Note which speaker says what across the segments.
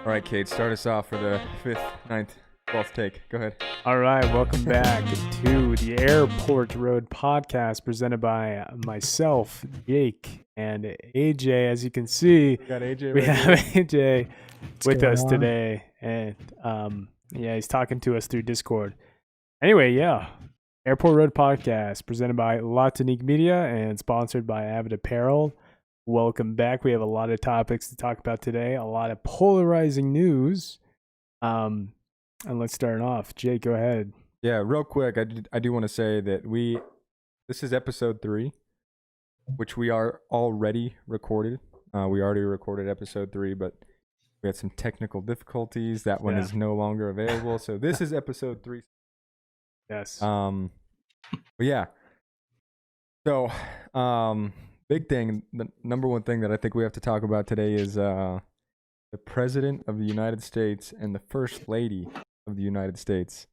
Speaker 1: All right, Cade, start us off for the 5th, 9th, 12th take. Go ahead.
Speaker 2: All right, welcome back to the Airport Road podcast presented by myself, Jake, and AJ. As you can see,
Speaker 1: We got AJ
Speaker 2: we
Speaker 1: right
Speaker 2: have
Speaker 1: here.
Speaker 2: AJ with
Speaker 3: going
Speaker 2: us
Speaker 3: on?
Speaker 2: today, and he's talking to us through Discord. Anyway, Airport Road podcast presented by Tonique Media and sponsored by Avid Apparel. Welcome back. We have a lot of topics to talk about today, a lot of polarizing news. And let's start off. Jake, go ahead.
Speaker 1: Yeah, real quick, I do want to say that this is episode 3, which we are already recorded. We already recorded episode 3, but we had some technical difficulties. That one is no longer available. So this is episode 3.
Speaker 2: Yes.
Speaker 1: But yeah. So, big thing, the number one thing that I think we have to talk about today is the President of the United States and the First Lady of the United States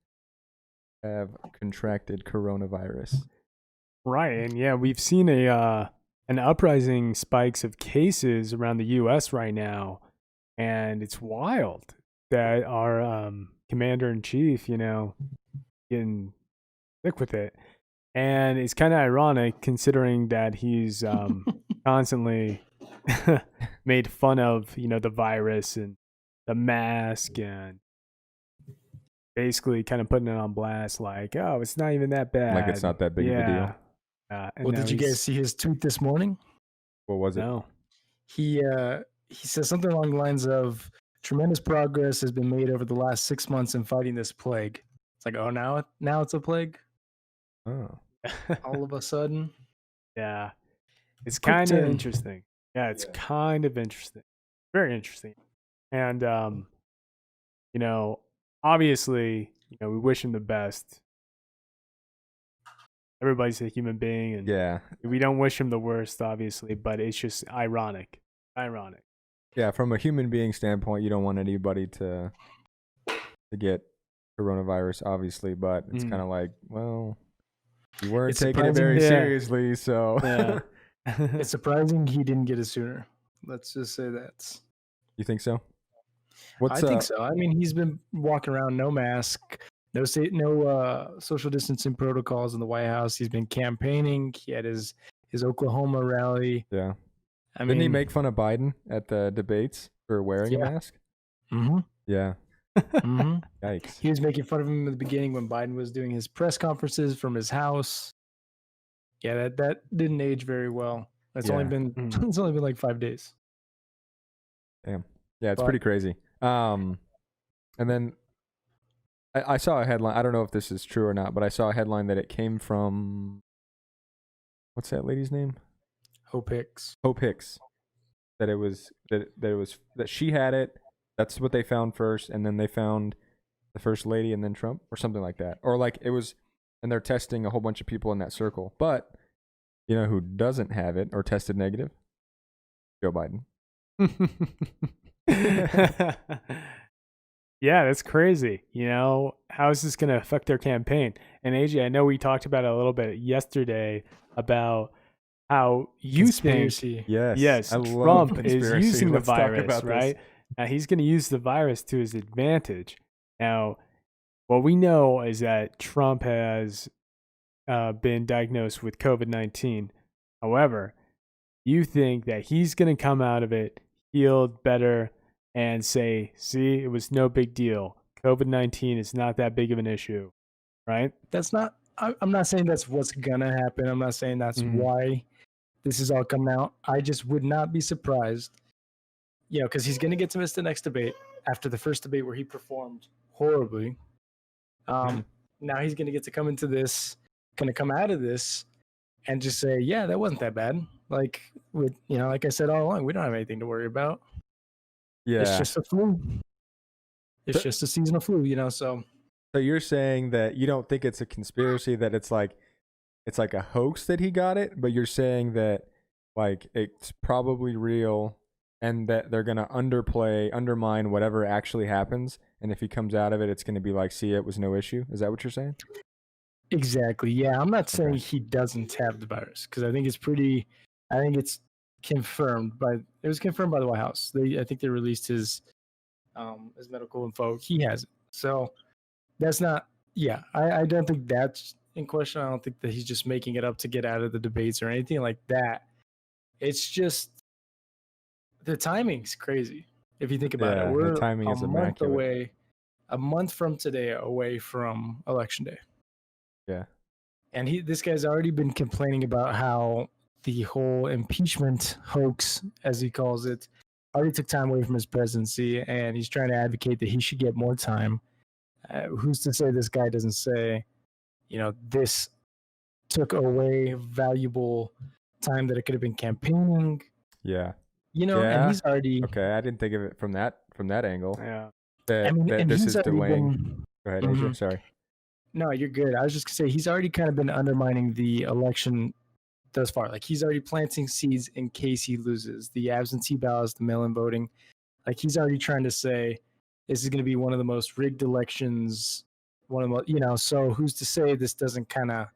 Speaker 1: have contracted coronavirus.
Speaker 2: Right, and we've seen an uprising spikes of cases around the U.S. right now, and it's wild that our commander-in-chief, getting sick with it. And it's kind of ironic considering that he's constantly made fun of, the virus and the mask and basically kind of putting it on blast like, oh, it's not even that bad.
Speaker 1: Like it's not that big of a deal.
Speaker 3: Well, did you guys see his tweet this morning?
Speaker 1: What was it?
Speaker 2: No.
Speaker 3: He says something along the lines of tremendous progress has been made over the last 6 months in fighting this plague. It's like, oh, now it's a plague?
Speaker 1: Oh.
Speaker 3: All of a sudden?
Speaker 2: Yeah. It's
Speaker 3: Quick
Speaker 2: kind of
Speaker 3: turn.
Speaker 2: interesting. Yeah, it's kind of interesting. Very interesting. And, obviously, we wish him the best. Everybody's a human being, and we don't wish him the worst, obviously, but it's just ironic.
Speaker 1: Yeah, from a human being standpoint, you don't want anybody to get coronavirus, obviously, but it's kind of like, well, you weren't taking it very seriously, so.
Speaker 2: Yeah.
Speaker 3: It's surprising he didn't get it sooner. Let's just say that.
Speaker 1: You think so?
Speaker 3: I think so. I mean, he's been walking around no mask, no social distancing protocols in the White House. He's been campaigning. He had his Oklahoma rally.
Speaker 1: Yeah. Didn't he make fun of Biden at the debates for wearing a mask?
Speaker 3: Mm-hmm.
Speaker 1: Yeah.
Speaker 3: Mm-hmm.
Speaker 1: Yikes.
Speaker 3: He was making fun of him in the beginning when Biden was doing his press conferences from his house. Yeah, that didn't age very well. It's only been like 5 days.
Speaker 1: Damn. Yeah, it's pretty crazy. And then I saw a headline. I don't know if this is true or not, but I saw a headline that it came from, what's that lady's name?
Speaker 3: Hope Hicks.
Speaker 1: That she had it. That's what they found first, and then they found the First Lady and then Trump or something like that. Or like it was, and they're testing a whole bunch of people in that circle. But you know who doesn't have it or tested negative? Joe Biden.
Speaker 2: Yeah, that's crazy. How is this going to affect their campaign? And AJ, I know we talked about it a little bit yesterday about how you think Trump is using the virus, right? Now he's going to use the virus to his advantage. Now, what we know is that Trump has been diagnosed with COVID-19. However, you think that he's going to come out of it healed, better, and say, see, it was no big deal. COVID-19 is not that big of an issue, right?
Speaker 3: I'm not saying that's what's going to happen. I'm not saying that's why this is all coming out. I just would not be surprised, because he's going to get to miss the next debate after the first debate where he performed horribly. Now he's going to get to come into this, going to come out of this and just say, yeah, that wasn't that bad. Like I said all along, we don't have anything to worry about.
Speaker 1: Yeah.
Speaker 3: It's just a flu. It's just a seasonal flu, so.
Speaker 1: So you're saying that you don't think it's a conspiracy, that it's like a hoax that he got it, but you're saying that like it's probably real and that they're going to undermine whatever actually happens. And if he comes out of it, it's going to be like, see, it was no issue. Is that what you're saying?
Speaker 3: Exactly. Yeah. I'm not saying he doesn't have the virus because I think it's confirmed it was confirmed by the White House. I think they released his his medical info. He has it. So that's not. Yeah, I don't think that's in question. I don't think that he's just making it up to get out of the debates or anything like that. It's just the timing's crazy. If you think about it,
Speaker 1: the
Speaker 3: we're
Speaker 1: timing
Speaker 3: a
Speaker 1: is
Speaker 3: month
Speaker 1: immaculate.
Speaker 3: away, a month from today away from election day.
Speaker 1: Yeah.
Speaker 3: And this guy's already been complaining about how the whole impeachment hoax, as he calls it, already took time away from his presidency, and he's trying to advocate that he should get more time. Who's to say this guy doesn't say, this took away valuable time that it could have been campaigning?
Speaker 1: Yeah.
Speaker 3: And he's already
Speaker 1: okay. I didn't think of it from that angle.
Speaker 2: Yeah.
Speaker 1: That this is delaying. Go ahead,
Speaker 3: Mhm.
Speaker 1: AJ. Sorry.
Speaker 3: No, you're good. I was just gonna say he's already kind of been undermining the election thus far. Like he's already planting seeds in case he loses the absentee ballots, the mail-in voting. Like he's already trying to say this is going to be one of the most rigged elections. One of the so who's to say this doesn't kind of?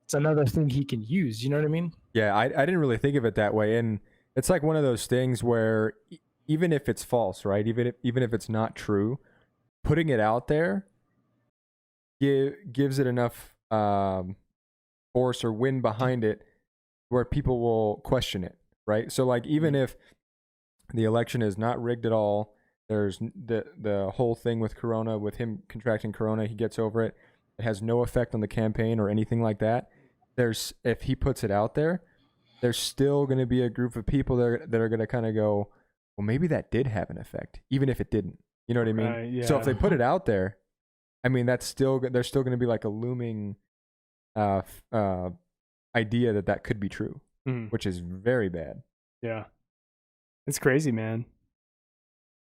Speaker 3: It's another thing he can use. You know what I mean?
Speaker 1: Yeah, I didn't really think of it that way, and it's like one of those things where even if it's false, right? Even if it's not true, putting it out there gives it enough force or wind behind it where people will question it, right? So like even if the election is not rigged at all, there's the whole thing with Corona, with him contracting Corona, he gets over it. It has no effect on the campaign or anything like that. If he puts it out there, there's still going to be a group of people that are going to kind of go, well, maybe that did have an effect, even if it didn't. You know what I mean?
Speaker 2: Yeah.
Speaker 1: So if they put it out there, I mean, there's still going to be like a looming idea that could be true, which is very bad.
Speaker 2: Yeah. It's crazy, man.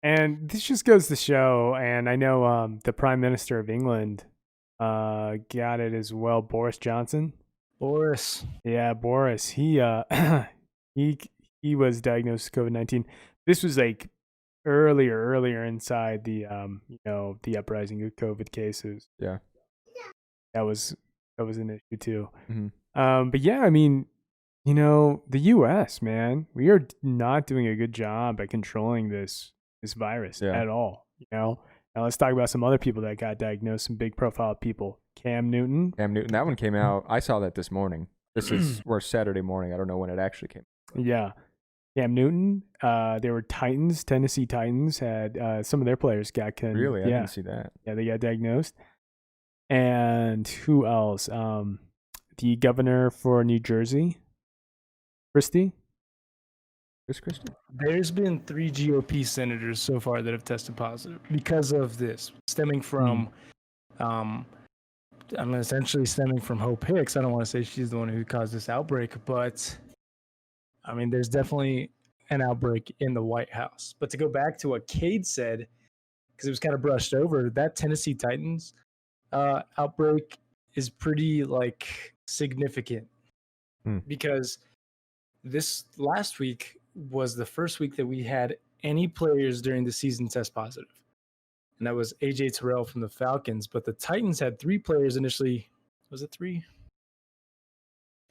Speaker 2: And this just goes to show, and I know the Prime Minister of England got it as well, Boris Johnson.
Speaker 3: Boris.
Speaker 2: Yeah, Boris. He he was diagnosed with COVID-19. This was like earlier inside the the uprising of COVID cases.
Speaker 1: Yeah.
Speaker 2: That was an issue too.
Speaker 1: Mm-hmm.
Speaker 2: But yeah, I mean, the US, man, we are not doing a good job at controlling this virus at all. Now let's talk about some other people that got diagnosed, some big profile people. Cam Newton,
Speaker 1: that one came out. I saw that this morning. We're Saturday morning. I don't know when it actually came out.
Speaker 2: Yeah. Cam Newton, there were Tennessee Titans had some of their players got
Speaker 1: Really? I didn't see that.
Speaker 2: Yeah, they got diagnosed. And who else? The governor for New Jersey, Christie.
Speaker 3: There's been 3 GOP senators so far that have tested positive because of this, stemming from, essentially stemming from Hope Hicks. I don't want to say she's the one who caused this outbreak, but I mean, there's definitely an outbreak in the White House. But to go back to what Cade said, because it was kind of brushed over, that Tennessee Titans outbreak is pretty significant because this last week was the first week that we had any players during the season test positive. And that was AJ Terrell from the Falcons. But the Titans had 3 players initially. Was it 3?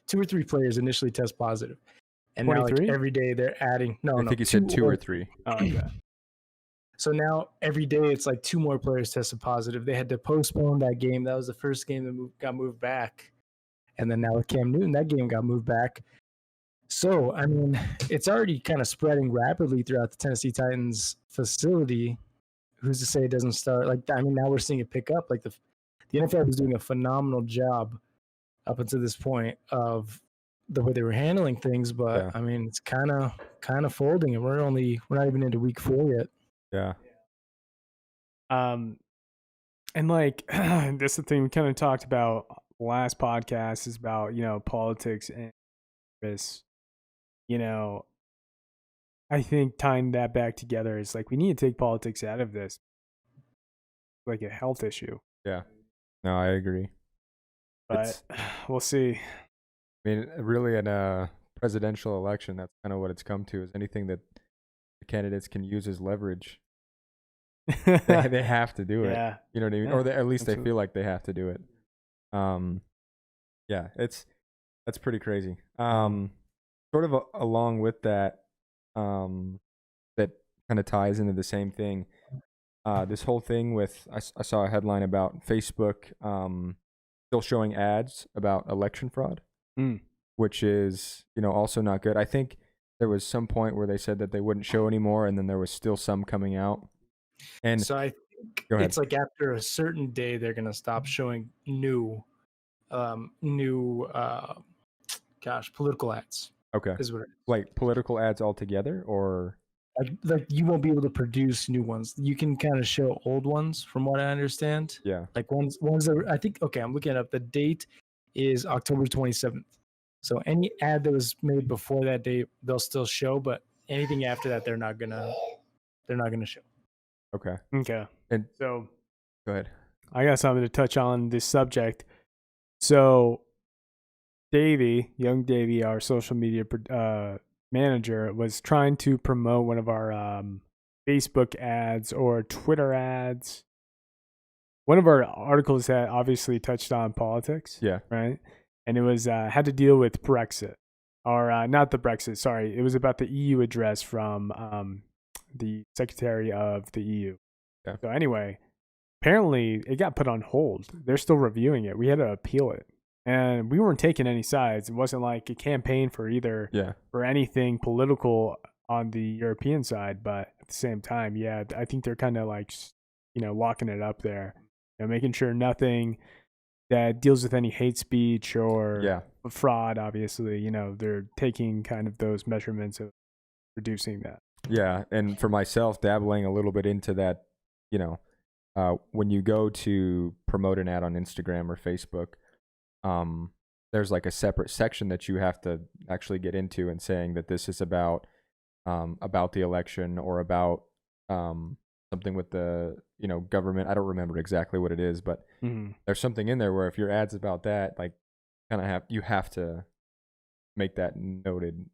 Speaker 3: 2 or 3 players initially test positive. And 23? Now every day they're adding.
Speaker 1: I think you said 2 or 3.
Speaker 2: Oh, okay.
Speaker 3: So now every day it's 2 more players tested positive. They had to postpone that game. That was the first game that got moved back. And then now with Cam Newton, that game got moved back. So, I mean, it's already kind of spreading rapidly throughout the Tennessee Titans facility. Who's to say it doesn't start? Now we're seeing it pick up. The NFL was doing a phenomenal job up until this point of the way they were handling things. But, I mean, it's kind of folding, and we're not even into week 4 yet.
Speaker 1: Yeah.
Speaker 2: And that's the thing we kind of talked about last podcast is about, politics and this. I think tying that back together is we need to take politics out of this, like a health issue.
Speaker 1: Yeah. No, I agree.
Speaker 2: But we'll see.
Speaker 1: I mean, really, in a presidential election, that's kind of what it's come to. Is anything that the candidates can use as leverage, they have to do it.
Speaker 2: Yeah.
Speaker 1: You know what I mean?
Speaker 2: Yeah,
Speaker 1: or at least they feel like they have to do it. Yeah, that's pretty crazy. Sort of along with that, that kind of ties into the same thing. this whole thing with I saw a headline about Facebook still showing ads about election fraud, which is also not good. I think there was some point where they said that they wouldn't show anymore, and then there was still some coming out. And
Speaker 3: so I think it's like after a certain day they're gonna stop showing new political ads.
Speaker 1: Okay.
Speaker 3: Is what it is.
Speaker 1: Like political ads altogether, or
Speaker 3: like you won't be able to produce new ones. You can kind of show old ones, from what I understand.
Speaker 1: Yeah.
Speaker 3: Like ones that I think. Okay, I'm looking it up. The date is October 27th. So any ad that was made before that date, they'll still show, but anything after that, they're not gonna show.
Speaker 1: Okay.
Speaker 2: Okay.
Speaker 1: And
Speaker 2: so,
Speaker 1: go ahead.
Speaker 2: I got something to touch on this subject. So, young Davey, our social media manager, was trying to promote one of our Facebook ads or Twitter ads. One of our articles that obviously touched on politics.
Speaker 1: Yeah.
Speaker 2: Right. And it was had to deal with Brexit, or not the Brexit. Sorry, it was about the EU address from the Secretary of the EU.
Speaker 1: Yeah.
Speaker 2: So anyway, apparently it got put on hold. They're still reviewing it. We had to appeal it. And we weren't taking any sides. It wasn't like a campaign for either for anything political on the European side. But at the same time, yeah, I think they're kind of like, locking it up there, making sure nothing that deals with any hate speech or fraud. Obviously, they're taking kind of those measurements of reducing that.
Speaker 1: Yeah, and for myself, dabbling a little bit into that, when you go to promote an ad on Instagram or Facebook, there's like a separate section that you have to actually get into and saying that this is about the election or about something with the government. I don't remember exactly what it is, but there's something in there where if your ad's about that, like you have to make that noted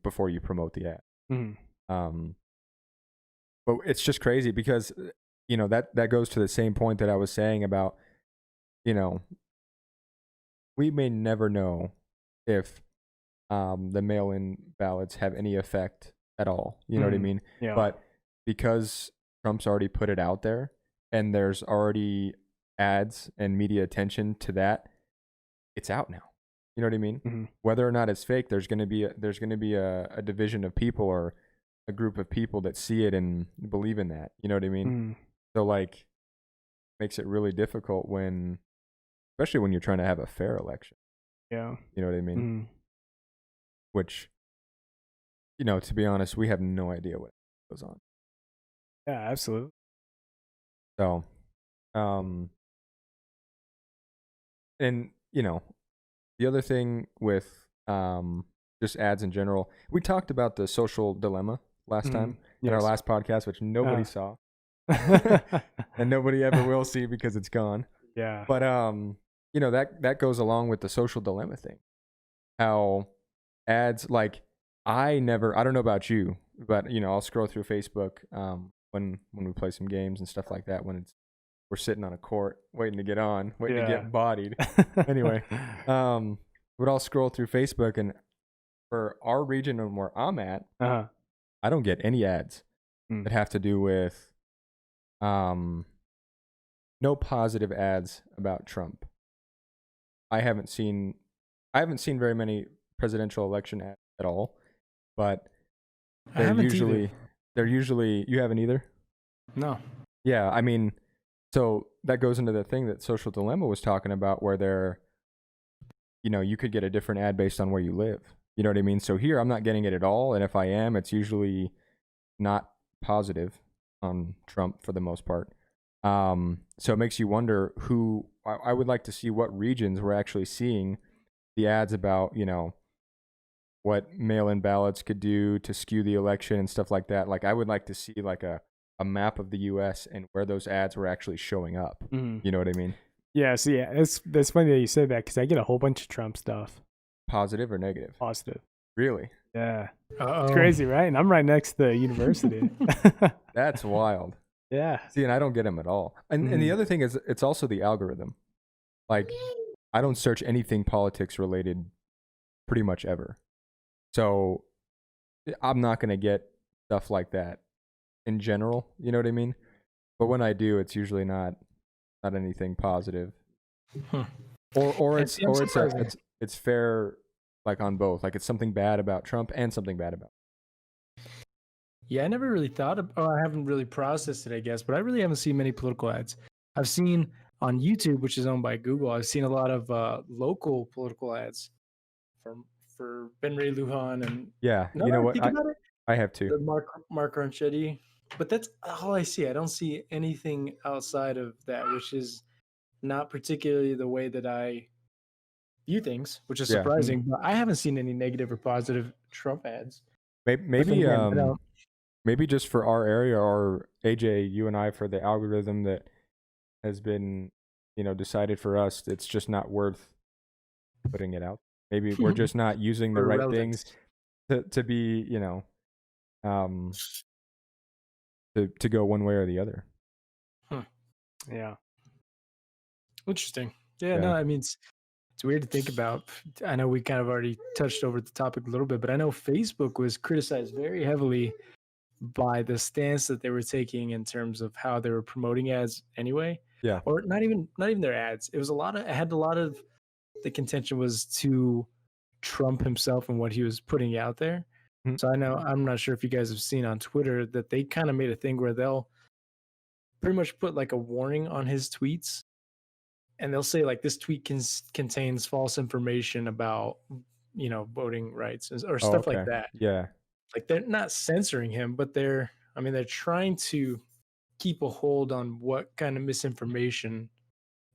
Speaker 1: before you promote the ad. But it's just crazy because that goes to the same point that I was saying about we may never know if the mail-in ballots have any effect at all. You know what I mean?
Speaker 2: Yeah.
Speaker 1: But because Trump's already put it out there and there's already ads and media attention to that, it's out now. You know what I mean? Whether or not it's fake, there's going to be a division of people or a group of people that see it and believe in that. You know what I mean? So like, makes it really difficult especially when you're trying to have a fair election.
Speaker 2: Yeah.
Speaker 1: You know what I mean? Which, to be honest, we have no idea what goes on.
Speaker 2: Yeah, absolutely.
Speaker 1: So, and the other thing with just ads in general, we talked about the social dilemma last time in our last podcast, which nobody saw. And nobody ever will see because it's gone.
Speaker 2: Yeah.
Speaker 1: But that goes along with the social dilemma thing. How ads, like, I don't know about you, but I'll scroll through Facebook when we play some games and stuff like that, when we're sitting on a court waiting to get bodied. Anyway, but I'll scroll through Facebook, and for our region and where I'm at, I don't get any ads that have to do with no positive ads about Trump. I haven't seen very many presidential election ads at all, but they're usually you haven't either?
Speaker 3: No.
Speaker 1: Yeah, I mean, so that goes into the thing that Social Dilemma was talking about, where you could get a different ad based on where you live. You know what I mean? So here I'm not getting it at all, and if I am, it's usually not positive on Trump for the most part. So it makes you wonder I would like to see what regions we're actually seeing the ads about, what mail-in ballots could do to skew the election and stuff like that. Like, I would like to see like a map of the U.S. and where those ads were actually showing up. You know what I mean?
Speaker 2: Yeah. So yeah, that's funny that you say that, because I get a whole bunch of Trump stuff.
Speaker 1: Positive or negative?
Speaker 2: Positive.
Speaker 1: Really?
Speaker 2: Yeah. It's crazy, right? And I'm right next to the university.
Speaker 1: That's wild.
Speaker 2: Yeah.
Speaker 1: See, and I don't get them at all. And the other thing is, it's also the algorithm. Like, I don't search anything politics related pretty much ever. So I'm not going to get stuff like that in general. You know what I mean? but when I do, it's usually not anything positive.
Speaker 3: Huh.
Speaker 1: Or it's fair, like on both. Like it's something bad about Trump and something bad about.
Speaker 3: Yeah, I never really thought of, I haven't really processed it, I guess, but I really haven't seen many political ads. I've seen on YouTube, which is owned by Google, I've seen a lot of local political ads for Ben Ray Lujan and
Speaker 1: Yeah, you know what? I have too.
Speaker 3: The Mark Ronchetti, but that's all I see. I don't see anything outside of that, which is not particularly the way that I view things, which is surprising. But I haven't seen any negative or positive Trump ads.
Speaker 1: Maybe just for our area, or AJ, you and I, for the algorithm that has been, decided for us, it's just not worth putting it out. Maybe we're just not using the right things to be, to go one way or the other.
Speaker 2: Yeah.
Speaker 3: Interesting. Yeah, no, I mean, it's weird to think about. I know we kind of already touched over the topic a little bit, but I know Facebook was criticized very heavily by the stance that they were taking in terms of how they were promoting ads anyway.
Speaker 1: Yeah.
Speaker 3: Or not even their ads. It had a lot of the contention was to Trump himself and what he was putting out there. Mm-hmm. So I'm not sure if you guys have seen on Twitter that they kind of made a thing where they'll pretty much put like a warning on his tweets, and they'll say like this tweet contains false information about voting rights or stuff like that.
Speaker 1: Yeah.
Speaker 3: Like they're not censoring him, but they're trying to keep a hold on what kind of misinformation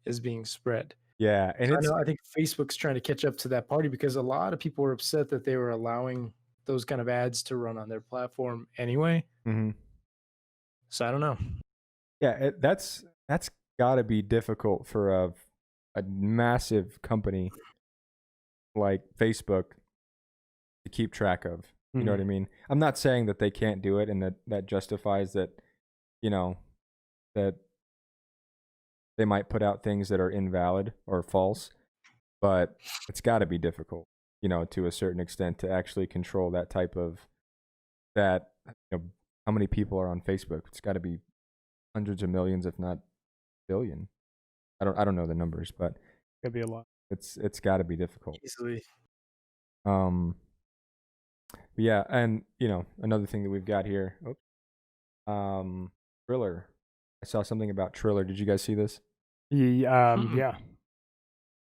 Speaker 3: is being spread.
Speaker 1: Yeah, and
Speaker 3: so I think Facebook's trying to catch up to that party, because a lot of people were upset that they were allowing those kind of ads to run on their platform anyway.
Speaker 1: Mm-hmm.
Speaker 3: So I don't know.
Speaker 1: Yeah, that's got to be difficult for a massive company like Facebook to keep track of. You know what I mean? I'm not saying that they can't do it and that justifies that, that they might put out things that are invalid or false, but it's got to be difficult, to a certain extent, to actually control that type of how many people are on Facebook? It's got to be hundreds of millions, if not billion. I don't know the numbers, but
Speaker 2: it'd be a lot.
Speaker 1: It's got to be difficult.
Speaker 3: Easily.
Speaker 1: Yeah, and another thing that we've got here. Triller. I saw something about Triller. Did you guys see this?
Speaker 2: Yeah.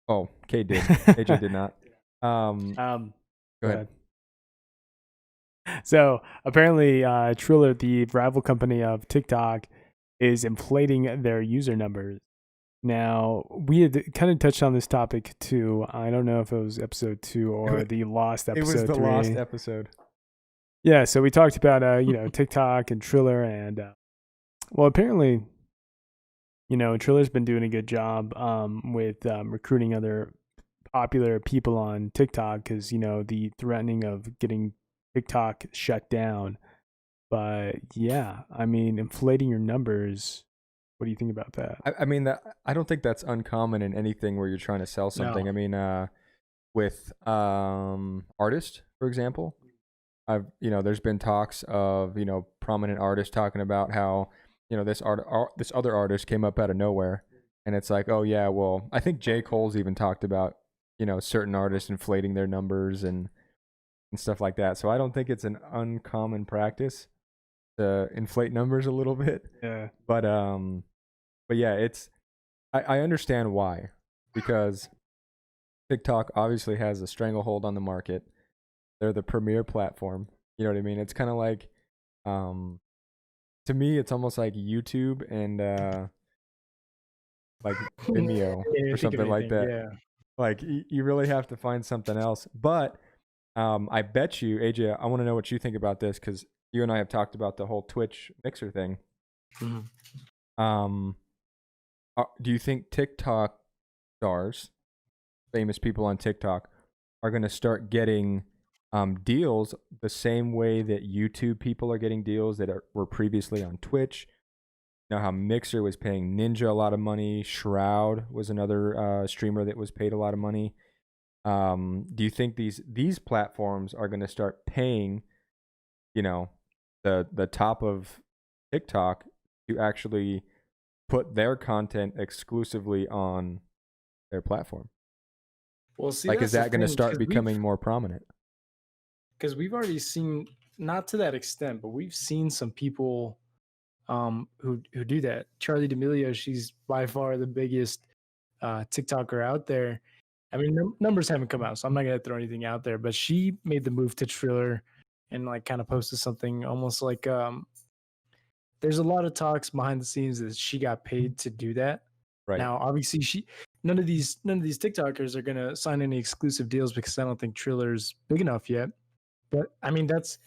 Speaker 1: Oh, Cade did. AJ did not. Go ahead.
Speaker 2: So apparently, Triller, the rival company of TikTok, is inflating their user numbers. Now, we had kind of touched on this topic too. I don't know if it was episode 2 or the lost episode 3.
Speaker 1: It was the lost episode.
Speaker 2: Yeah, so we talked about TikTok and Triller, and well, apparently, Triller's been doing a good job with recruiting other popular people on TikTok, because the threatening of getting TikTok shut down. But yeah, I mean, inflating your numbers. What do you think about that?
Speaker 1: I mean, I don't think that's uncommon in anything where you're trying to sell something. No. I mean, with artists, for example, there's been talks of prominent artists talking about how this other artist came up out of nowhere, and it's like, oh yeah, well, I think J. Cole's even talked about certain artists inflating their numbers and stuff like that. So I don't think it's an uncommon practice to inflate numbers a little bit.
Speaker 2: Yeah.
Speaker 1: But yeah, I understand why, because TikTok obviously has a stranglehold on the market. They're the premier platform. You know what I mean? It's kind of like, to me, it's almost like YouTube and like Vimeo or something like that.
Speaker 3: Yeah.
Speaker 1: Like you really have to find something else. But I bet you, AJ, I want to know what you think about this, because you and I have talked about the whole Twitch Mixer thing.
Speaker 3: Mm-hmm.
Speaker 1: Do you think TikTok stars, famous people on TikTok, are going to start getting deals the same way that YouTube people are getting deals that were previously on Twitch? How Mixer was paying Ninja a lot of money. Shroud was another streamer that was paid a lot of money. Do you think these platforms are going to start paying, the top of TikTok to actually put their content exclusively on their platform.
Speaker 3: Well, see,
Speaker 1: like, is that going to start becoming more prominent?
Speaker 3: Because we've already seen, not to that extent, but we've seen some people who do that. Charlie D'Amelio, she's by far the biggest TikToker out there. I mean, numbers haven't come out, so I'm not gonna throw anything out there. But she made the move to Triller and like kind of posted something almost like there's a lot of talks behind the scenes that she got paid to do that.
Speaker 1: Right.
Speaker 3: Now, obviously, none of these TikTokers are gonna sign any exclusive deals because I don't think Triller's big enough yet. But I mean, that's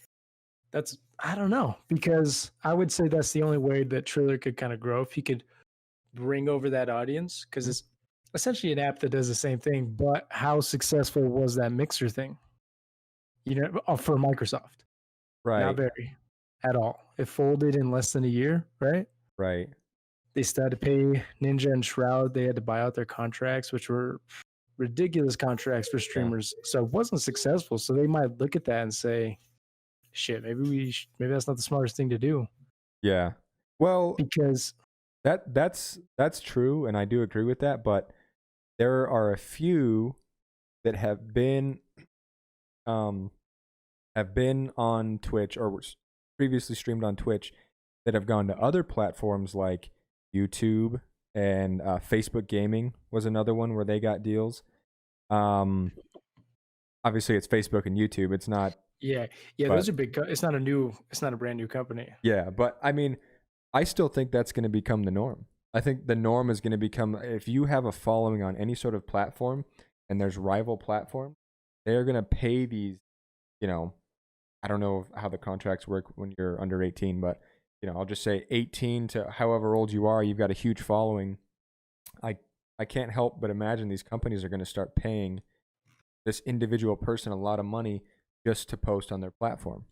Speaker 3: I don't know, because I would say that's the only way that Triller could kind of grow, if he could bring over that audience, because it's essentially an app that does the same thing. But how successful was that Mixer thing? For Microsoft,
Speaker 1: Right.
Speaker 3: Not very at all. It folded in less than a year, right?
Speaker 1: Right.
Speaker 3: They started to pay Ninja and Shroud. They had to buy out their contracts, which were ridiculous contracts for streamers. Yeah. So it wasn't successful. So they might look at that and say, shit, maybe that's not the smartest thing to do.
Speaker 1: Yeah. Well,
Speaker 3: because
Speaker 1: that's true, and I do agree with that, but there are a few that have been on Twitch or previously streamed on Twitch that have gone to other platforms like YouTube, and Facebook Gaming was another one where they got deals. Obviously it's Facebook and YouTube. It's not.
Speaker 3: Yeah. Those are big. It's not a brand new company.
Speaker 1: Yeah, but I mean, I still think that's going to become the norm. I think the norm is going to become, if you have a following on any sort of platform and there's rival platforms, they're going to pay these, I don't know how the contracts work when you're under 18, but I'll just say 18 to however old you are, you've got a huge following. I can't help but imagine these companies are going to start paying this individual person a lot of money just to post on their platform.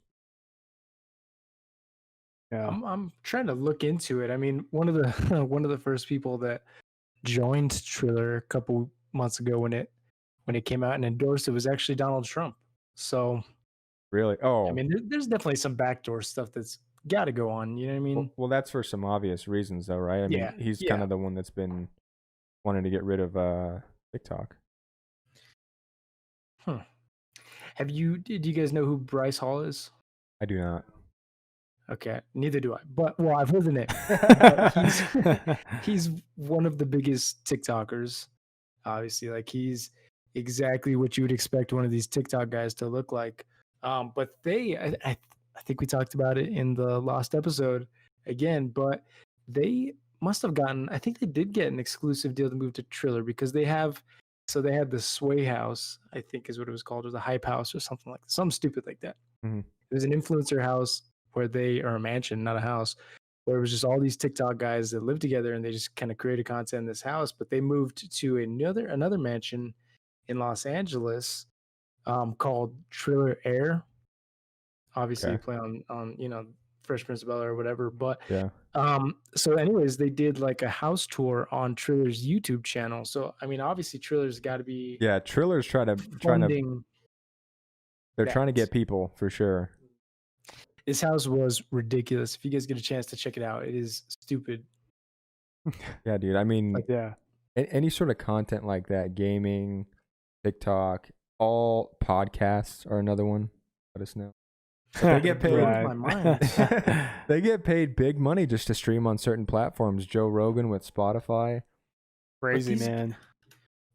Speaker 3: Yeah, I'm trying to look into it. I mean, one of the first people that joined Triller a couple months ago when it came out and endorsed it was actually Donald Trump. So
Speaker 1: really, I
Speaker 3: mean, there's definitely some backdoor stuff that's got to go on. You know what I mean?
Speaker 1: Well, that's for some obvious reasons, though, right? I mean, he's kind of the one that's been wanting to get rid of TikTok.
Speaker 3: Do you guys know who Bryce Hall is?
Speaker 1: I do not.
Speaker 3: Okay, neither do I. But I've heard the name. He's one of the biggest TikTokers. Obviously, like, he's exactly what you would expect one of these TikTok guys to look like. But I think we talked about it in the last episode again, but they must have gotten, I think they did get an exclusive deal to move to Triller, because they had the Sway House, I think is what it was called, or the Hype House or something like that, something stupid like that.
Speaker 1: Mm-hmm.
Speaker 3: It was an influencer house or a mansion, not a house, where it was just all these TikTok guys that lived together and they just kind of created content in this house. But they moved to another mansion in Los Angeles called Triller Air. Obviously, you play on Fresh Prince of Bel-Air or whatever. But
Speaker 1: yeah.
Speaker 3: So anyways, they did like a house tour on Triller's YouTube channel. So I mean, obviously Triller's got to be
Speaker 1: Triller's trying to get people for sure.
Speaker 3: This house was ridiculous. If you guys get a chance to check it out, it is stupid.
Speaker 1: Yeah, dude. I mean, any sort of content like that, gaming, TikTok, all podcasts are another one. Let us know. They get paid.
Speaker 3: My mind.
Speaker 1: They get paid big money just to stream on certain platforms. Joe Rogan with Spotify.
Speaker 2: Crazy, man.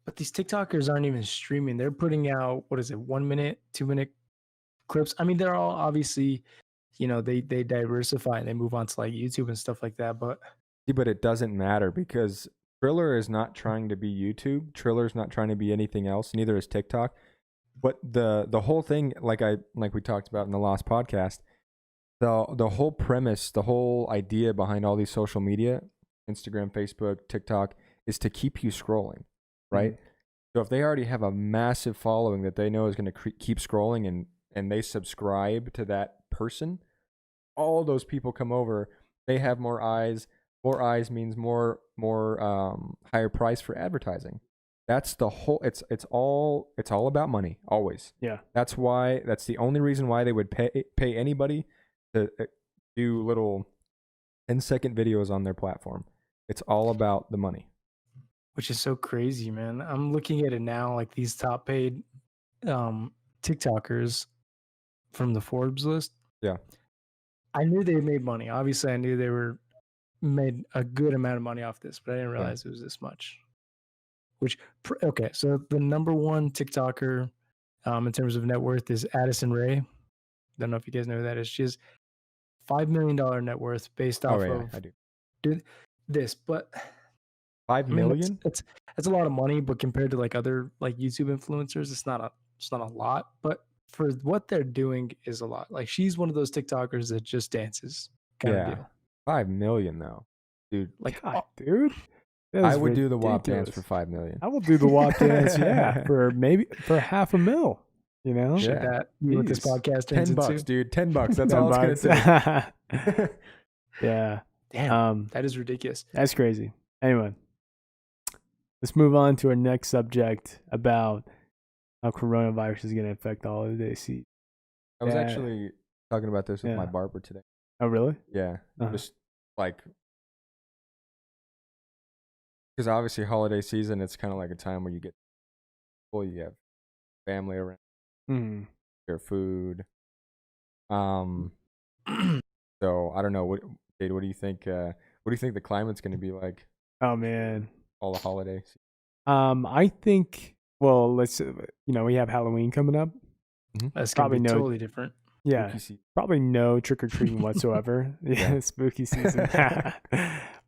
Speaker 3: But these TikTokers aren't even streaming. They're putting out, 1 minute, 2 minute clips. I mean, they're all obviously, they diversify and they move on to like YouTube and stuff like that. But
Speaker 1: it doesn't matter, because Triller is not trying to be YouTube. Triller's not trying to be anything else. Neither is TikTok. But the whole thing, like we talked about in the last podcast, the whole premise, the whole idea behind all these social media, Instagram, Facebook, TikTok, is to keep you scrolling, right? Mm-hmm. So if they already have a massive following that they know is going to keep scrolling, and they subscribe to that person, all those people come over. They have more eyes. More eyes means more higher price for advertising. That's the whole. It's all about money, always.
Speaker 2: Yeah.
Speaker 1: That's the only reason why they would pay anybody to do little 10-second videos on their platform. It's all about the money.
Speaker 3: Which is so crazy, man. I'm looking at it now, like these top paid TikTokers from the Forbes list.
Speaker 1: Yeah.
Speaker 3: I knew they made money. Obviously, I knew they made a good amount of money off this, but I didn't realize it was this much. Okay, so the number one TikToker in terms of net worth is Addison Rae. Don't know if you guys know who that is. She has $5 million net worth based off of
Speaker 1: I do.
Speaker 3: This, but
Speaker 1: $5 million?
Speaker 3: It's a lot of money, but compared to like other like YouTube influencers, it's not a lot. But for what they're doing is a lot. Like she's one of those TikTokers that just dances kind of deal.
Speaker 1: 5 million though, dude.
Speaker 2: Like, God, dude.
Speaker 1: I would do the WAP dance for 5 million.
Speaker 2: I will do the WAP dance, for $500,000. You know,
Speaker 3: should that be what this podcast turns
Speaker 1: $10,
Speaker 3: into?
Speaker 1: dude. $10. That's all it's gonna
Speaker 2: take. Yeah.
Speaker 3: Damn. That is ridiculous.
Speaker 2: That's crazy. Anyway, let's move on to our next subject about how coronavirus is going to affect the holiday season.
Speaker 1: I was actually talking about this with my barber today.
Speaker 2: Oh, really?
Speaker 1: Yeah. Just like, because obviously holiday season, it's kind of like a time where you get full, you have family around, your food. So I don't know. What do you think? What do you think the climate's going to be like?
Speaker 2: Oh man,
Speaker 1: all the holidays.
Speaker 2: I think. Well, we have Halloween coming up.
Speaker 3: That's probably totally different.
Speaker 2: Yeah, probably no trick or treating whatsoever. Spooky season.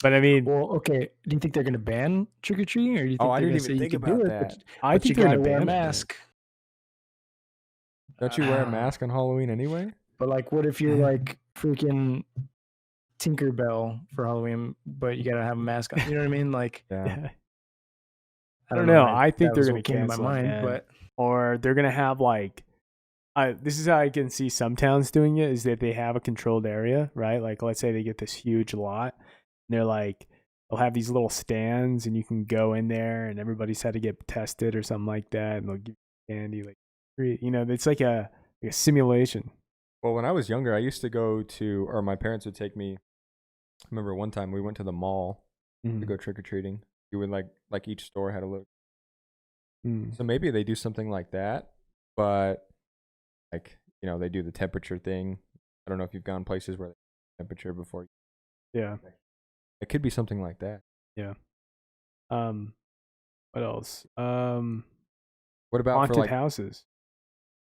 Speaker 2: But I mean,
Speaker 3: well, okay. Do you think they're going to ban trick or treating, or do you think
Speaker 1: I didn't even think about that?
Speaker 2: I think they're going to ban
Speaker 3: a mask.
Speaker 1: Don't you wear a mask on Halloween anyway?
Speaker 3: But like, what if you're like freaking Tinkerbell for Halloween, but you gotta have a mask on? You know what I mean? Like,
Speaker 2: I don't know. I think they're going to cancel
Speaker 3: my mind,
Speaker 2: or they're going to have like. This is how I can see some towns doing it, is that they have a controlled area, right? Like, let's say they get this huge lot, and they're like, they'll have these little stands, and you can go in there, and everybody's had to get tested or something like that, and they'll give you candy, like, it's like a simulation.
Speaker 1: Well, when I was younger, I used to go to, or my parents would take me. I remember one time we went to the mall to go trick or treating. You would like each store had a little. So maybe they do something like that, but. Like, they do the temperature thing. I don't know if you've gone places where they do temperature before.
Speaker 2: Yeah.
Speaker 1: It could be something like that.
Speaker 2: Yeah. What else?
Speaker 1: What about
Speaker 2: haunted houses?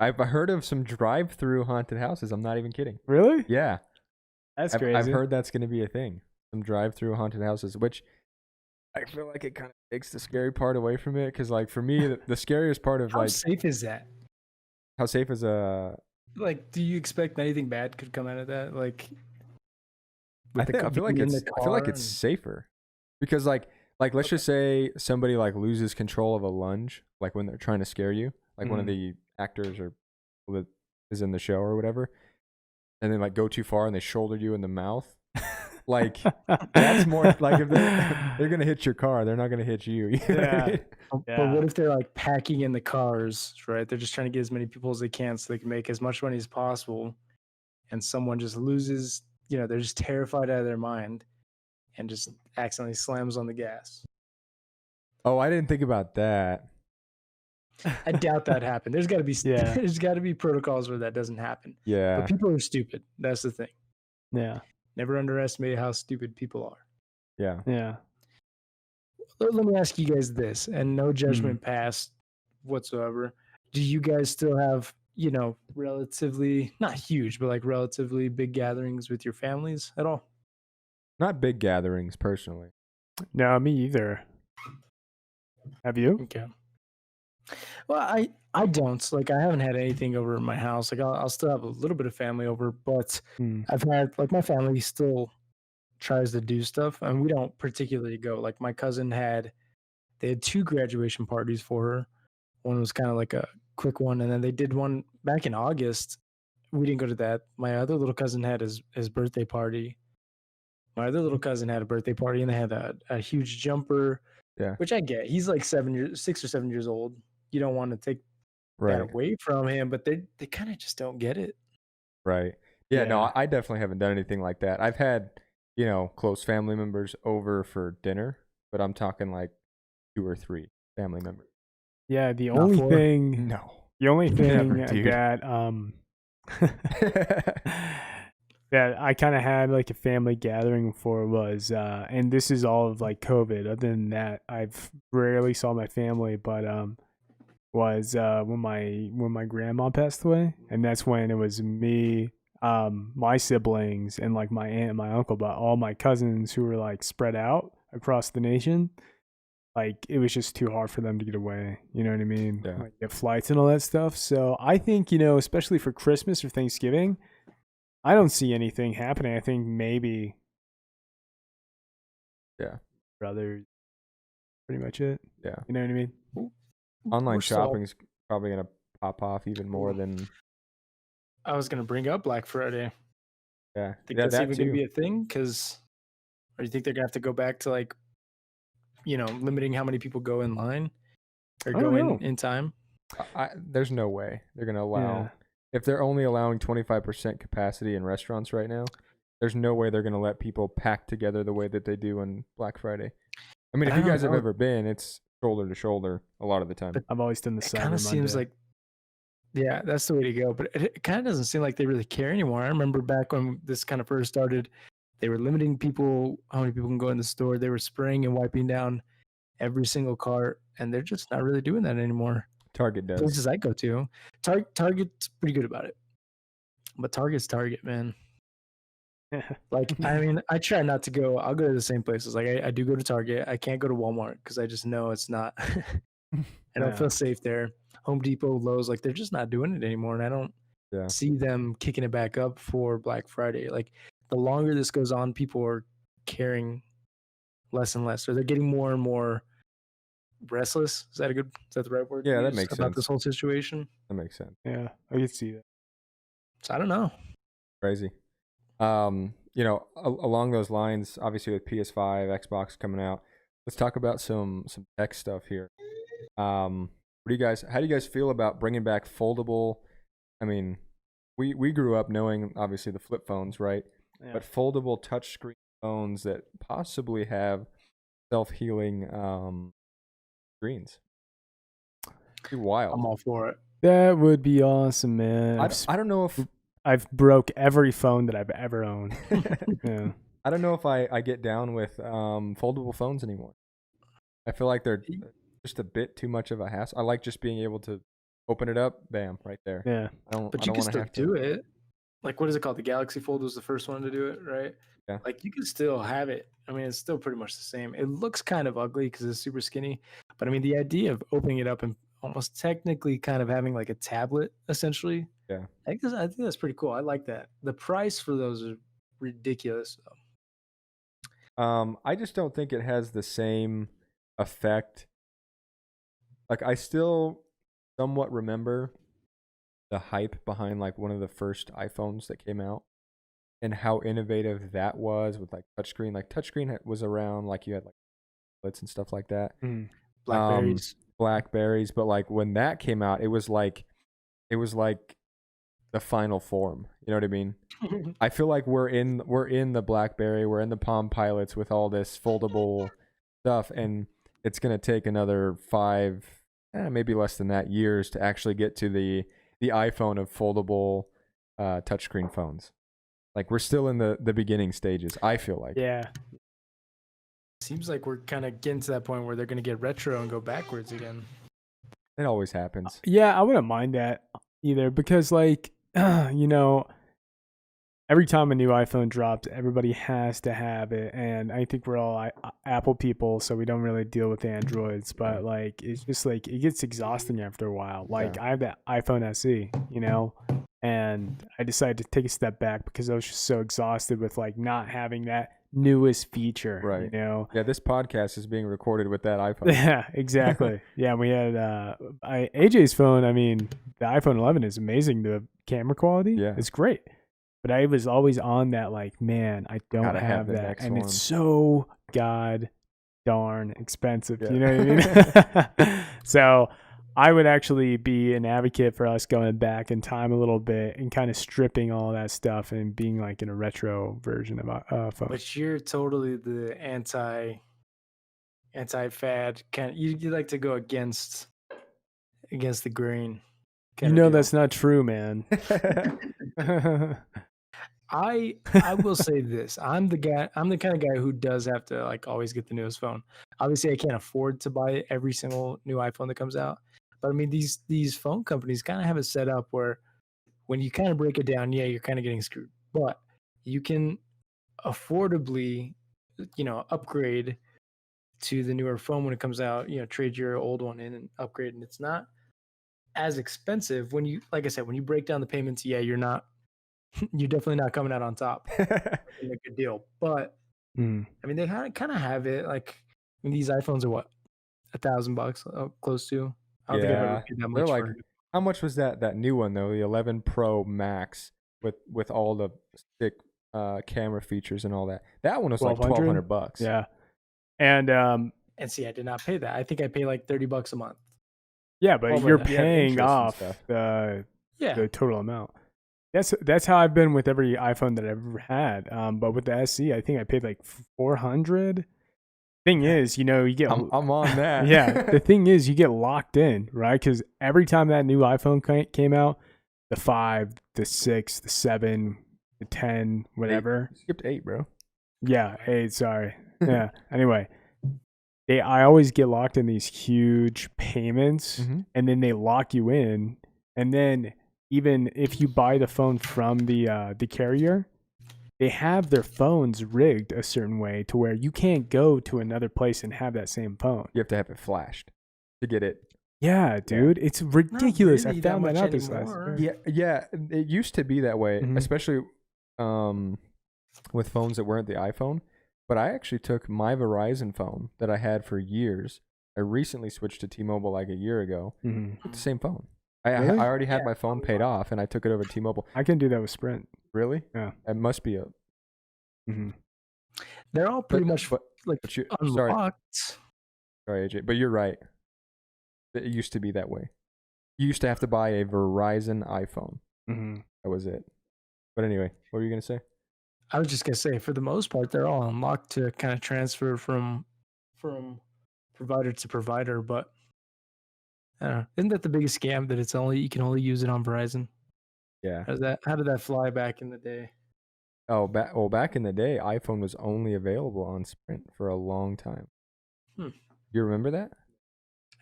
Speaker 1: I've heard of some drive-through haunted houses. I'm not even kidding.
Speaker 2: Really?
Speaker 1: Yeah.
Speaker 2: That's crazy.
Speaker 1: I've heard that's going to be a thing. Some drive-through haunted houses, which I feel like it kind of takes the scary part away from it. Because, like, for me, the scariest part of
Speaker 3: how safe is that?
Speaker 1: How safe is
Speaker 3: like? Do you expect anything bad could come out of that? Like,
Speaker 1: I feel like it's safer, because like let's just say somebody like loses control of a lunge, like when they're trying to scare you, like one of the actors or that is in the show or whatever, and then like go too far and they shoulder you in the mouth. Like, that's more like if they're gonna hit your car, they're not gonna hit you. You know what I mean?
Speaker 3: But what if they're like packing in the cars, right? They're just trying to get as many people as they can so they can make as much money as possible, and someone just loses, they're just terrified out of their mind and just accidentally slams on the gas.
Speaker 1: Oh, I didn't think about that.
Speaker 3: I doubt that happened. There's got to be there's got to be protocols where that doesn't happen.
Speaker 1: Yeah.
Speaker 3: But people are stupid. That's the thing.
Speaker 2: Yeah.
Speaker 3: Never underestimate how stupid people are.
Speaker 1: Yeah.
Speaker 2: Yeah.
Speaker 3: Let me ask you guys this, and no judgment passed whatsoever. Do you guys still have, relatively, not huge, but like relatively big gatherings with your families at all?
Speaker 1: Not big gatherings, personally.
Speaker 2: No, me either. Have you?
Speaker 3: Okay. Well, I don't. Like, I haven't had anything over at my house. Like, I'll still have a little bit of family over, but I've had, like, my family still tries to do stuff, and we don't particularly go. Like, my cousin they had 2 graduation parties for her. One was kind of like a quick one, and then they did one back in August. We didn't go to that. My other little cousin had his birthday party. My other little cousin had a birthday party, and they had a huge jumper.
Speaker 1: Yeah.
Speaker 3: Which I get. He's like 6 or 7 years old. You don't want to take that away from him, but they kind of just don't get it.
Speaker 1: Right. Yeah, no, I definitely haven't done anything like that. I've had close family members over for dinner, but I'm talking like 2 or 3 family members.
Speaker 2: Yeah, the only thing that that I kind of had like a family gathering for was and this is all of like COVID. Other than that, I've rarely saw my family, but was when my grandma passed away, and that's when it was me, my siblings, and like my aunt and my uncle, but all my cousins who were like spread out across the nation. Like, it was just too hard for them to get away. You know what I mean?
Speaker 1: Yeah.
Speaker 2: Like, get flights and all that stuff. So I think, especially for Christmas or Thanksgiving, I don't see anything happening. I think maybe.
Speaker 1: Yeah.
Speaker 2: Brothers. Pretty much it.
Speaker 1: Yeah.
Speaker 2: You know what I mean?
Speaker 1: Online shopping's probably going to pop off even more than.
Speaker 3: I was going to bring up Black Friday.
Speaker 1: Yeah.
Speaker 3: Think that's even going to be a thing? Or do you think they're going to have to go back to like, limiting how many people go in line or go in time?
Speaker 1: There's no way they're going to allow. If they're only allowing 25% capacity in restaurants right now, there's no way they're going to let people pack together the way that they do on Black Friday. I mean, if you guys have ever been, it's shoulder to shoulder a lot of the time.
Speaker 2: But I've always done the Cyber Monday. It kind of
Speaker 3: seems like, yeah, that's the way to go. But it kind of doesn't seem like they really care anymore. I remember back when this kind of first started, they were limiting how many people can go in the store. They were spraying and wiping down every single cart, and they're just not really doing that anymore.
Speaker 1: Target does.
Speaker 3: Places I go to, Target's pretty good about it, but Target's Target, man. Like, I mean, I try not to go. I'll go to the same places. Like, I do go to Target. I can't go to Walmart because I just know it's not. I don't feel safe there. Home Depot, Lowe's, like, they're just not doing it anymore, and I don't see them kicking it back up for Black Friday. Like, the longer this goes on, people are caring less and less, or they're getting more and more restless. Is that the right word?
Speaker 1: Yeah, that makes sense.
Speaker 3: About this whole situation.
Speaker 1: That makes sense.
Speaker 2: Yeah, I can see that.
Speaker 3: So I don't know.
Speaker 1: Crazy. Along those lines, obviously with PS5, Xbox coming out, let's talk about some tech stuff here. How do you guys feel about bringing back foldable? I mean, we grew up knowing obviously the flip phones, right? Yeah. But foldable touchscreen phones that possibly have self-healing screens. Pretty wild.
Speaker 3: I'm all for it.
Speaker 2: That would be awesome, man.
Speaker 1: I don't know if
Speaker 2: I've broke every phone that I've ever owned. Yeah.
Speaker 1: I don't know if I get down with foldable phones anymore. I feel like they're just a bit too much of a hassle. I like just being able to open it up, bam, right there.
Speaker 2: Yeah.
Speaker 3: But you can still do it. Like, what is it called? The Galaxy Fold was the first one to do it, right?
Speaker 1: Yeah.
Speaker 3: Like, you can still have it. I mean, it's still pretty much the same. It looks kind of ugly because it's super skinny. But I mean, the idea of opening it up and almost technically kind of having like a tablet, essentially.
Speaker 1: Yeah.
Speaker 3: I think that's pretty cool. I like that. The price for those are ridiculous,
Speaker 1: though. I just don't think it has the same effect. Like, I still somewhat remember the hype behind like one of the first iPhones that came out and how innovative that was with like touchscreen. Like, touchscreen was around, like you had like tablets and stuff like that. Blackberries, but like when that came out, it was like the final form. You know what I mean? I feel like we're in the BlackBerry, we're in the Palm Pilots with all this foldable stuff, and it's gonna take another 5, maybe less than that, years to actually get to the iPhone of foldable touchscreen phones. Like, we're still in the beginning stages, I feel like.
Speaker 2: Yeah.
Speaker 3: Seems like we're kind of getting to that point where they're going to get retro and go backwards again.
Speaker 1: It always happens.
Speaker 2: Yeah, I wouldn't mind that either because, like, every time a new iPhone drops, everybody has to have it. And I think we're all Apple people, so we don't really deal with Androids. But, like, it's just, like, it gets exhausting after a while. Like, I have that iPhone SE, and I decided to take a step back because I was just so exhausted with, like, not having that newest feature,
Speaker 1: right?
Speaker 2: Yeah,
Speaker 1: this podcast is being recorded with that iPhone.
Speaker 2: Yeah, exactly. Yeah, we had AJ's phone. I mean, the iPhone 11 is amazing. The camera quality, it's great. But I was always on that, like, man, I don't have that, and it's so god darn expensive. You know what I mean? So I would actually be an advocate for us going back in time a little bit and kind of stripping all that stuff and being like in a retro version of phone.
Speaker 3: But you're totally the anti-fad kind. You like to go against the grain.
Speaker 2: You know that's not true, man.
Speaker 3: I will say this. I'm the kind of guy who does have to like always get the newest phone. Obviously, I can't afford to buy every single new iPhone that comes out. But I mean, these phone companies kind of have it set up where when you kind of break it down, yeah, you're kind of getting screwed. But you can affordably, upgrade to the newer phone when it comes out. Trade your old one in and upgrade, and it's not as expensive when you, like I said, when you break down the payments. Yeah, you're definitely not coming out on top in a good deal. But I mean, they kind of have it like. I mean, these iPhones are what, $1,000, close to. I don't think I've ever paid that much.
Speaker 1: They're like, how much was that new one though? The 11 Pro Max with all the stick camera features and all that. That one was like $1,200.
Speaker 2: Yeah, and
Speaker 3: see, I did not pay that. I think I pay like $30 a month.
Speaker 2: Yeah, but you're paying off the total amount. That's how I've been with every iPhone that I've ever had. But with the SE, I think I paid like $400. Thing is, you get.
Speaker 1: I'm on that.
Speaker 2: Yeah, the thing is, you get locked in, right? Because every time that new iPhone came out, the 5, the 6, the 7, the 10, whatever.
Speaker 1: You skipped 8, bro.
Speaker 2: Yeah, 8. Sorry. Yeah. Anyway. I always get locked in these huge payments, and then they lock you in. And then even if you buy the phone from the carrier, they have their phones rigged a certain way to where you can't go to another place and have that same phone.
Speaker 1: You have to have it flashed to get it.
Speaker 2: Yeah, dude, it's ridiculous. I found that out this last year.
Speaker 1: Yeah, it used to be that way, especially with phones that weren't the iPhone. But I actually took my Verizon phone that I had for years. I recently switched to T-Mobile like a year ago. With the same phone. I already had my phone paid off, and I took it over to T-Mobile.
Speaker 2: I can do that with Sprint.
Speaker 1: Really?
Speaker 2: Yeah.
Speaker 1: It must be a...
Speaker 3: They're all pretty much unlocked.
Speaker 1: Sorry, AJ, but you're right. It used to be that way. You used to have to buy a Verizon iPhone. That was it. But anyway, what were you going to say?
Speaker 3: I was just gonna say, for the most part, they're all unlocked to kind of transfer from provider to provider. But I don't know. Isn't that the biggest scam that you can only use it on Verizon?
Speaker 1: Yeah.
Speaker 3: How did that fly back in the day?
Speaker 1: Oh, back in the day, iPhone was only available on Sprint for a long time. You remember that?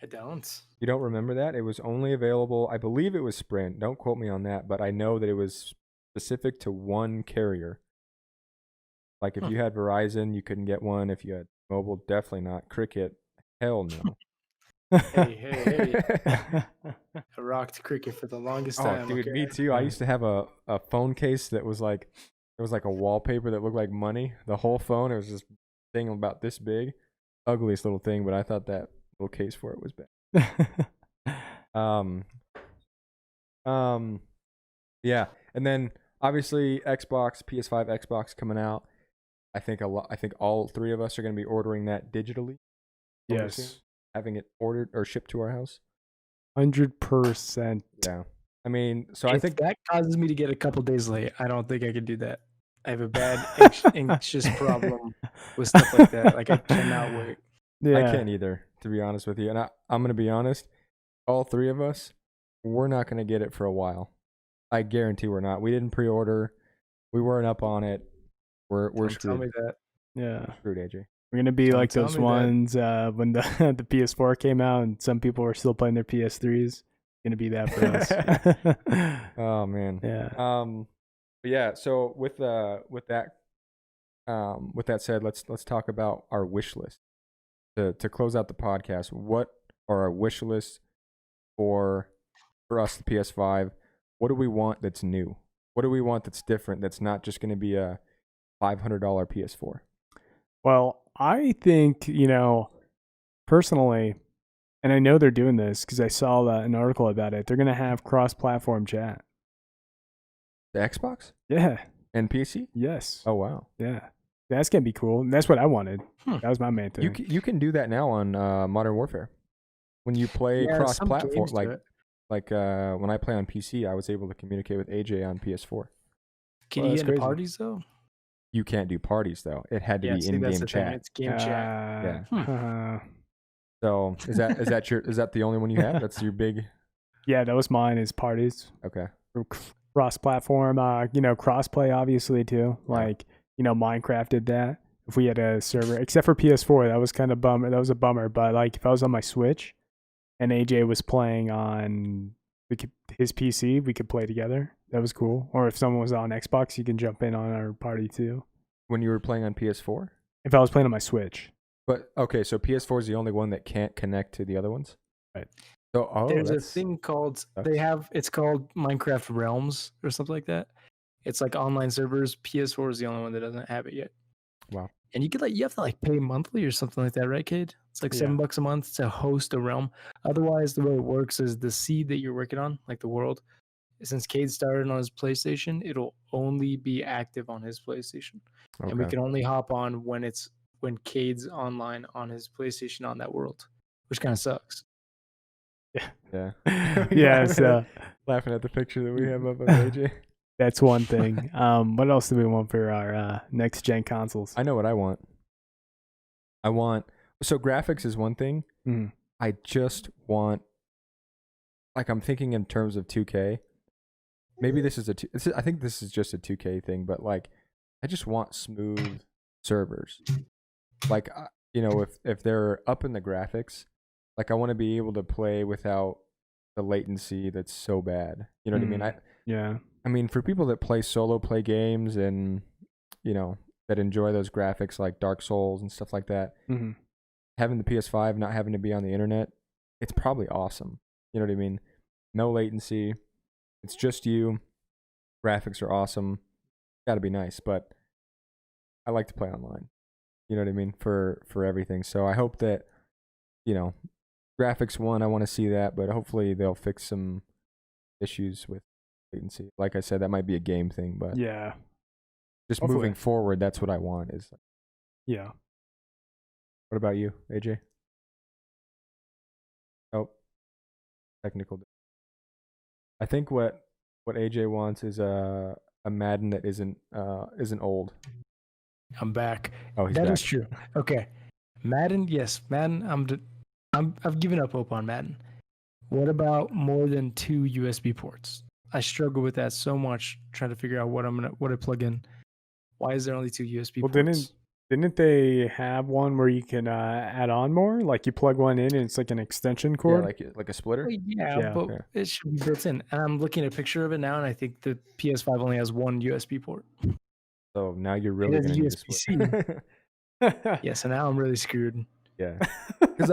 Speaker 3: I don't.
Speaker 1: You don't remember that? It was only available. I believe it was Sprint. Don't quote me on that, but I know that it was specific to one carrier. Like, if you had Verizon, you couldn't get one. If you had mobile, definitely not. Cricket, hell no.
Speaker 3: Hey. I rocked Cricket for the longest time.
Speaker 1: Dude, me too. I used to have a phone case that was like, it was like a wallpaper that looked like money. The whole phone, it was this thing about this big. Ugliest little thing, but I thought that little case for it was bad. Yeah. And then, obviously, Xbox, PS5, Xbox coming out. I think all three of us are going to be ordering that digitally.
Speaker 2: Yes.
Speaker 1: Having it ordered or shipped to our house.
Speaker 2: 100%.
Speaker 1: Yeah. I mean, so
Speaker 3: if
Speaker 1: I think
Speaker 3: that causes me to get a couple days late, I don't think I could do that. I have a bad anxious problem with stuff like that. Like, I cannot wait.
Speaker 1: Yeah. I can't either, to be honest with you. And I'm going to be honest. All three of us, we're not going to get it for a while. I guarantee we're not. We didn't pre-order. We weren't up on it. We're screwed.
Speaker 3: Tell me that.
Speaker 2: Yeah.
Speaker 1: Screwed, AJ.
Speaker 2: We're gonna be like those ones when the PS4 came out and some people were still playing their PS3s. Gonna be that for us.
Speaker 1: Oh man.
Speaker 2: Yeah.
Speaker 1: But yeah. So with that said, let's talk about our wish list. To close out the podcast, what are our wish lists for us, the PS5? What do we want that's new? What do we want that's different? That's not just going to be a $500 PS4.
Speaker 2: Well, I think, personally, and I know they're doing this because I saw an article about it, they're going to have cross-platform chat.
Speaker 1: The Xbox?
Speaker 2: Yeah.
Speaker 1: And PC?
Speaker 2: Yes.
Speaker 1: Oh, wow.
Speaker 2: Yeah. That's going to be cool. That's what I wanted. That was my main thing.
Speaker 1: You can do that now on Modern Warfare. when you play cross-platform,
Speaker 3: like
Speaker 1: when I play on PC, I was able to communicate with AJ on PS4.
Speaker 3: Can you get into parties though?
Speaker 1: You can't do parties though. It had to be in-game chat.
Speaker 3: It's game chat.
Speaker 1: Yeah. So is that the only one you have? That's your big.
Speaker 2: Yeah, that was mine. Is parties.
Speaker 1: Okay.
Speaker 2: Cross-platform, cross-play obviously too. Like Minecraft did that. If we had a server, except for PS4, that was kind of bummer. That was a bummer. But like, if I was on my Switch, and AJ was playing on his PC, we could play together. That was cool. Or if someone was on Xbox, you can jump in on our party too.
Speaker 1: When you were playing on PS4?
Speaker 2: If I was playing on my Switch.
Speaker 1: But okay, so PS4 is the only one that can't connect to the other ones?
Speaker 2: Right.
Speaker 1: So
Speaker 3: there's a thing called it's called Minecraft Realms or something like that. It's like online servers. PS4 is the only one that doesn't have it yet.
Speaker 1: Wow.
Speaker 3: And you have to pay monthly or something like that, right, Cade? It's like $7 a month to host a realm. Otherwise, the way it works is the seed that you're working on, like the world, since Cade started on his PlayStation, it'll only be active on his PlayStation. Okay. And we can only hop on when Cade's online on his PlayStation on that world, which kind of sucks.
Speaker 1: Yeah.
Speaker 2: Yeah. So
Speaker 1: laughing at the picture that we have of AJ.
Speaker 2: That's one thing. What else do we want for our next gen consoles?
Speaker 1: I know what I want. So graphics is one thing.
Speaker 2: Mm.
Speaker 1: I just want, I'm thinking in terms of 2K. Maybe this is I think this is just a 2K thing, but I just want smooth servers. If they're up in the graphics, I want to be able to play without the latency that's so bad. You know what I mean?
Speaker 2: Yeah.
Speaker 1: I mean, for people that play games and, that enjoy those graphics like Dark Souls and stuff like that, having the PS5, not having to be on the internet, it's probably awesome. You know what I mean? No latency. It's just you. Graphics are awesome. Got to be nice, but I like to play online. You know what I mean? For everything. So I hope that, graphics one, I want to see that, but hopefully they'll fix some issues with latency. Like I said, that might be a game thing, but
Speaker 2: yeah,
Speaker 1: just hopefully. Moving forward, that's what I want.
Speaker 2: Yeah.
Speaker 1: What about you, AJ? Oh, technical. I think what AJ wants is a Madden that isn't old.
Speaker 3: I'm back.
Speaker 1: Oh, he's
Speaker 3: back.
Speaker 1: That
Speaker 3: is true. Okay, Madden. Yes, Madden. I've given up hope on Madden. What about more than 2 USB ports? I struggle with that so much, trying to figure out what I plug in. Why is there only 2 USB ports?
Speaker 2: Didn't they have one where you can add on more? Like you plug one in and it's like an extension cord?
Speaker 1: Yeah, like a splitter?
Speaker 3: Well, but it should be built in. And I'm looking at a picture of it now, and I think the PS5 only has 1 USB port.
Speaker 1: So now you're really going to need a split.
Speaker 3: Yeah, so now I'm really screwed.
Speaker 1: Yeah. Because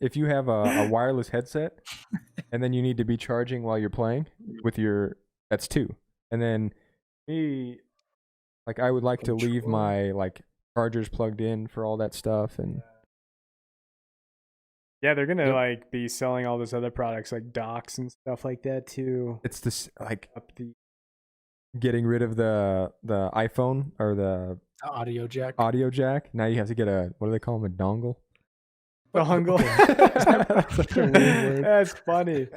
Speaker 1: if you have a wireless headset and then you need to be charging while you're playing with that's 2. And then me, I would like to leave my chargers plugged in for all that stuff. And
Speaker 2: yeah, they're gonna be selling all those other products like docks and stuff like that too.
Speaker 1: It's this getting rid of the iPhone or the
Speaker 3: audio jack.
Speaker 1: Now you have to get what do they call them? A dongle.
Speaker 2: Dongle. That's such a weird word. That's funny.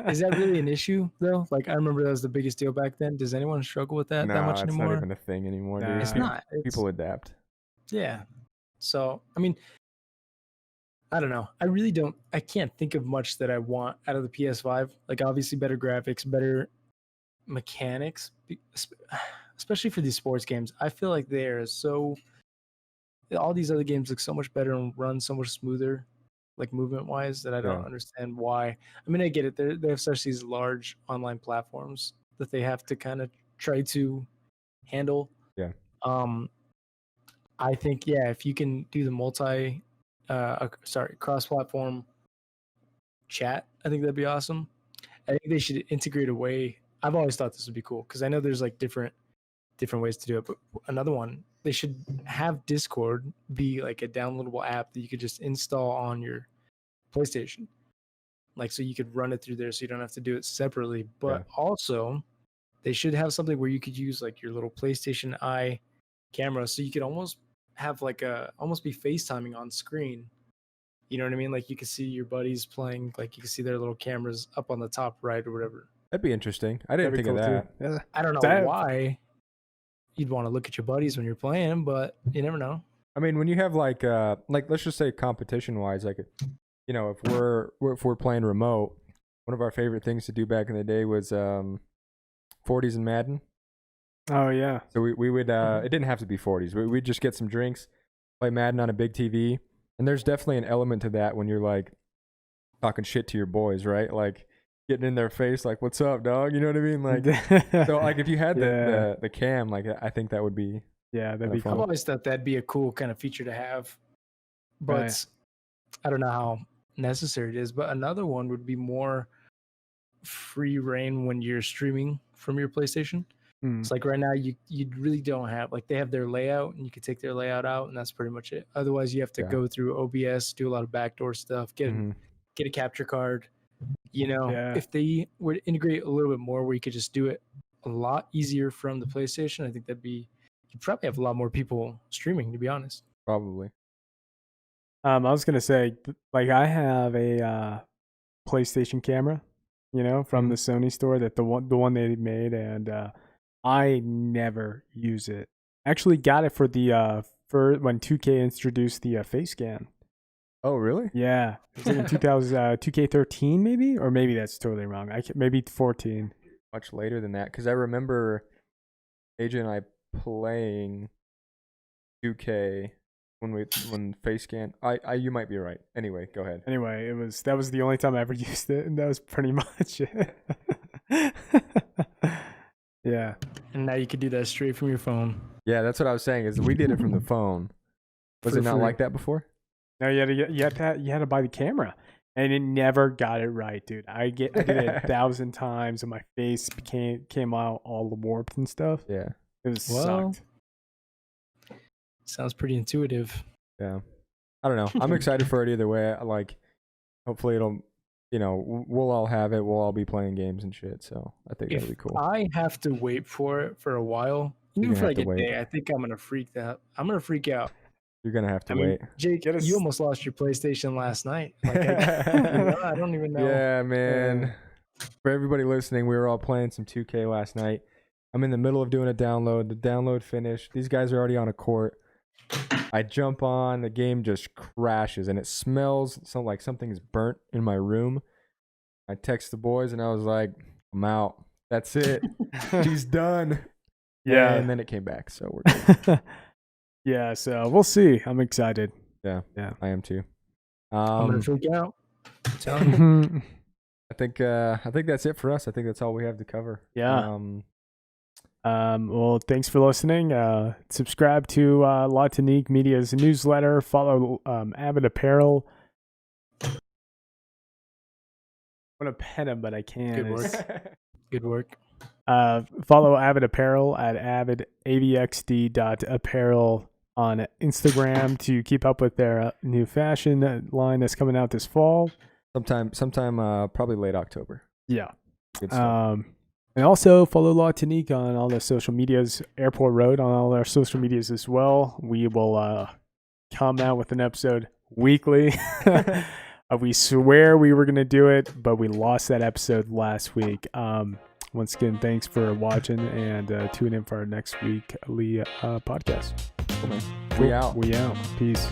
Speaker 3: Is that really an issue though? I remember that was the biggest deal back then. Does anyone struggle with that much anymore?
Speaker 1: It's not even a thing anymore, dude.
Speaker 3: It's not.
Speaker 1: People adapt.
Speaker 3: Yeah. So, I mean, I don't know. I can't think of much that I want out of the PS5. Obviously better graphics, better mechanics, especially for these sports games. I feel like all these other games look so much better and run so much smoother, movement wise, that I don't understand why. I mean, I get it. They have such these large online platforms that they have to kind of try to handle.
Speaker 1: Yeah.
Speaker 3: I think if you can do the cross-platform chat, I think that'd be awesome. I think they should integrate a way. I've always thought this would be cool because I know there's different ways to do it. But another one, they should have Discord be a downloadable app that you could just install on your PlayStation. So you could run it through there so you don't have to do it separately. But also, they should have something where you could use your little PlayStation Eye camera so you could almost have almost be FaceTiming on screen You know what I mean? Like you can see your buddies playing, like you can see their little cameras up on the top right or whatever.
Speaker 1: That'd be interesting. I didn't think of that.
Speaker 2: Yeah.
Speaker 3: I don't know why you'd want to look at your buddies when you're playing, but you never know.
Speaker 1: I mean, when you have like let's just say competition wise, like, you know, if we're playing remote, one of our favorite things to do back in the day was 40s and Madden.
Speaker 2: Oh yeah.
Speaker 1: So we would it didn't have to be 40s. We'd just get some drinks, play Madden on a big TV, and there's definitely an element to that when you're like talking shit to your boys, right? Like getting in their face, like, "What's up, dog?" You know what I mean? Like, so like if you had the cam, like I think that would be
Speaker 2: that'd be
Speaker 1: fun.
Speaker 3: I've always thought that'd be a cool kind of feature to have, but I don't know how necessary it is. But another one would be more free reign when you're streaming from your PlayStation. It's like right now you really don't have, like, they have their layout and you can take their layout out and that's pretty much it. Otherwise you have to go through OBS, do a lot of backdoor stuff, get a capture card. You know, if they would integrate a little bit more where you could just do it a lot easier from the PlayStation, I think you'd probably have a lot more people streaming, to be honest.
Speaker 1: Probably.
Speaker 2: I was gonna say, like, I have a PlayStation camera, you know, from the Sony store, that the one they made, and I never use it. Actually got it for the for when 2K introduced the face scan.
Speaker 1: Oh, really?
Speaker 2: Yeah. It was in 2K13 maybe? Or maybe that's totally wrong. Maybe 14.
Speaker 1: Much later than that, because I remember AJ and I playing 2K when face scan. You might be right. Anyway, go ahead.
Speaker 2: Anyway, that was the only time I ever used it, and that was pretty much it. Yeah.
Speaker 3: And now you could do that straight from your phone.
Speaker 1: Yeah, that's what I was saying. Is we did it from the phone. Was it not like that before?
Speaker 2: No, you had to buy the camera, and it never got it right, dude. I did it 1,000 times, and my face came out all warped and stuff.
Speaker 1: Yeah,
Speaker 2: it sucked.
Speaker 3: Sounds pretty intuitive.
Speaker 1: Yeah, I don't know. I'm excited for it either way. Like, hopefully it'll, you know, we'll all have it. We'll all be playing games and shit. So I think that'll be cool.
Speaker 3: I have to wait for it for a while, even for like a day. I think I'm gonna freak out.
Speaker 1: You're gonna have to wait.
Speaker 3: Jake, you almost lost your PlayStation last night. Like, I don't even know.
Speaker 1: Yeah, man. For everybody listening, we were all playing some 2K last night. I'm in the middle of doing a download. The download finished. These guys are already on a court. I jump on. The game just crashes, and it smells like something's burnt in my room. I text the boys, and I was like, "I'm out. That's it. She's done."
Speaker 2: Yeah,
Speaker 1: and then it came back. So we're good.
Speaker 2: Yeah, so we'll see. I'm excited.
Speaker 1: Yeah, I am too.
Speaker 3: I'm gonna freak out.
Speaker 1: I think that's it for us. I think that's all we have to cover.
Speaker 2: Yeah. Well, thanks for listening. Subscribe to Tonique Media's newsletter. Follow Avid Apparel. I want to pen him, but I can't.
Speaker 3: Good work. Good work.
Speaker 2: Follow Avid Apparel at avidavxd.apparel on Instagram to keep up with their new fashion line that's coming out this fall.
Speaker 1: Sometime probably late October.
Speaker 2: Yeah.
Speaker 1: Good stuff.
Speaker 2: And also follow Tonique on all the social medias, Airport Road on all our social medias as well. We will come out with an episode weekly. We swear we were going to do it, but we lost that episode last week. Once again, thanks for watching, and tune in for our next weekly podcast.
Speaker 1: Cool, man. We out.
Speaker 2: Peace.